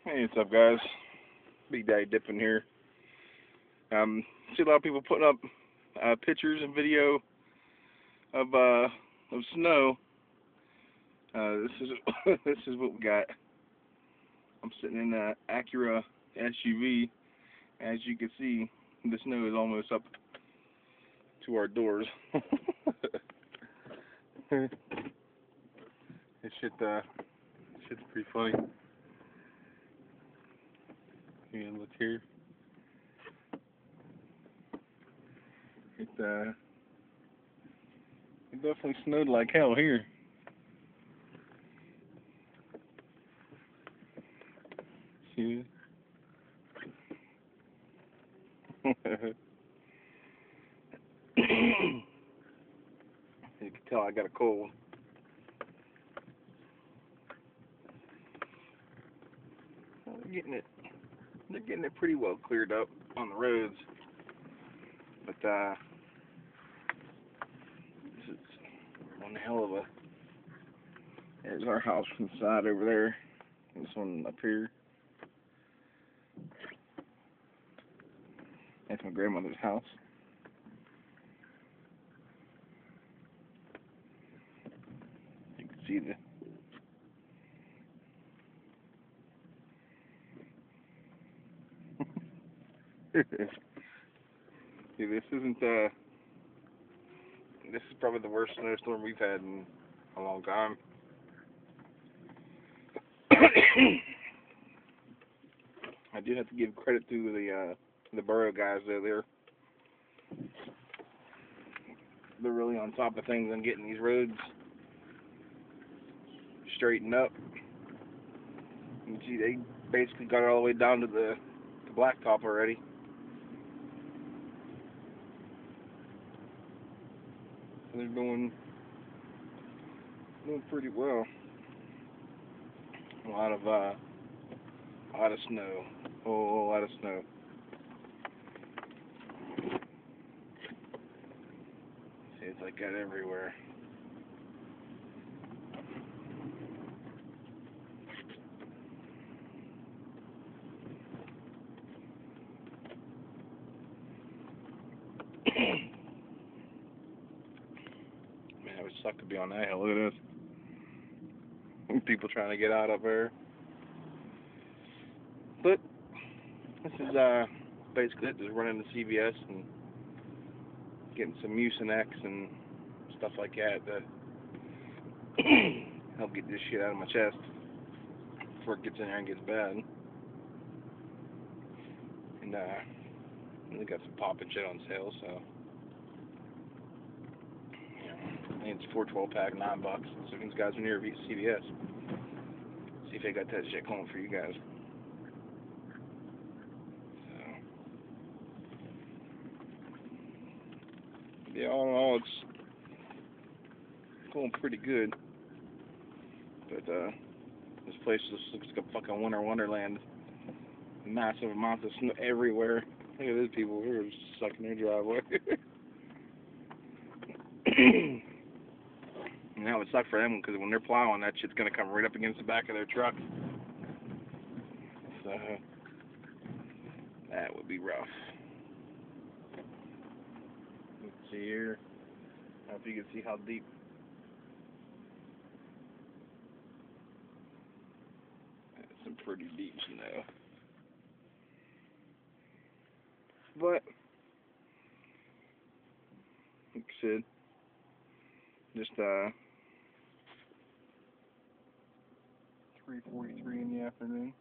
Hey, what's up, guys? Big Daddy Dipping here. See a lot of people putting up pictures and video of snow. This is this is what we got. I'm sitting in a Acura SUV. As you can see, the snow is almost up to our doors. This shit's pretty funny. Yeah, look here. It definitely snowed like hell here. See? You can tell I got a cold. They're getting it pretty well cleared up on the roads, but this is one hell of a. There's our house from the side over there. This one up here. That's my grandmother's house. You can see the. See, this isn't this is probably the worst snowstorm we've had in a long time. I do have to give credit to the borough guys though. They're really on top of things and getting these roads straightened up. You see, they basically got it all the way down to the blacktop already. So they're doing pretty well. A lot of snow. Oh, a lot of snow. See, it's like that everywhere. Man, it would suck to be on that hill. Look at this. People trying to get out of there. But this is basically it. Just running to CVS and getting some Mucinex and stuff like that to help get this shit out of my chest before it gets in there and gets bad. And they got some pop and shit on sale, so I think it's 412 pack, $9. So if these guys are near CVS, see if they got that shit going for you guys. So yeah, all in all, it's going pretty good. But this place just looks like a fucking winter wonderland. Massive amounts of snow everywhere. Look at these people here just stuck in their driveway. And that would suck for them because when they're plowing, that shit's gonna come right up against the back of their truck. So that would be rough. Let's see here. I don't know if you can see how deep. That's some pretty deep snow. But like I said, just 3:43 in the afternoon.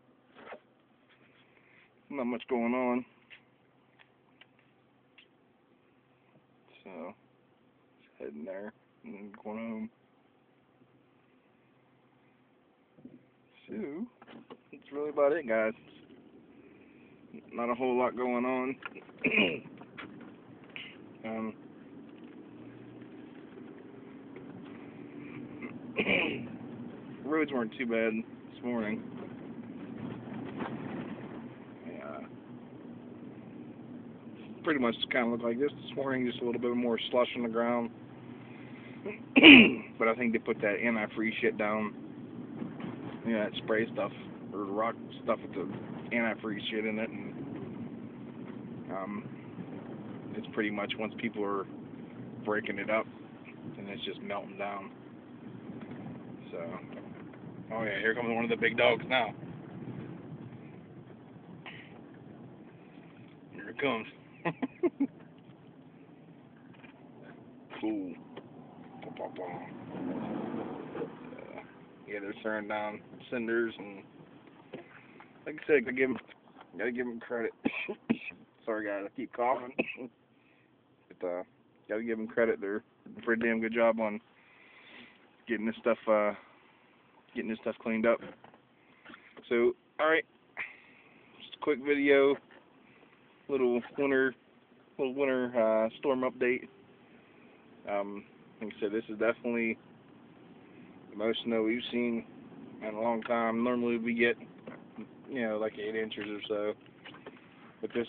Not much going on. So just heading there and then going home. So that's really about it, guys. Not a whole lot going on. Roads weren't too bad this morning. Yeah, pretty much kind of looked like this morning, just a little bit more slush on the ground. But I think they put that antifreeze shit down. Yeah, that spray stuff. or rock stuff with the antifreeze shit in it, and it's pretty much once people are breaking it up, and it's just melting down. So, oh yeah, here comes one of the big dogs now. Here it comes. Cool. Yeah, they're throwing down cinders, and like I said, gotta give them credit. Sorry guys, I keep coughing. But gotta give them credit. They're doing a pretty damn good job on getting this stuff cleaned up. So, all right, just a quick video, little winter storm update. Like I said, this is definitely the most snow we've seen in a long time. Normally we get, like 8 inches or so. But there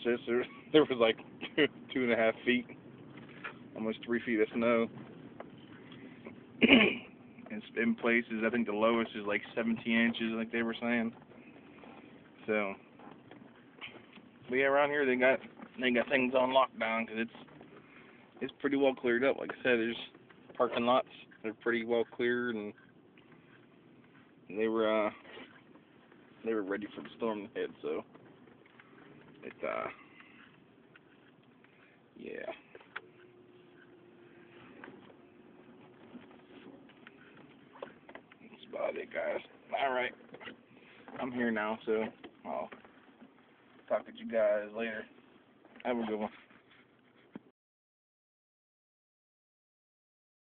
was like 2.5 feet, almost 3 feet of snow. And in places, I think the lowest is like 17 inches, like they were saying. So, but yeah, around here they got things on lockdown because it's pretty well cleared up. Like I said, there's parking lots. They're pretty well cleared, and they were ready for the storm to hit. So yeah. That's about it, guys. All right, I'm here now, so I'll talk to you guys later. Have a good one.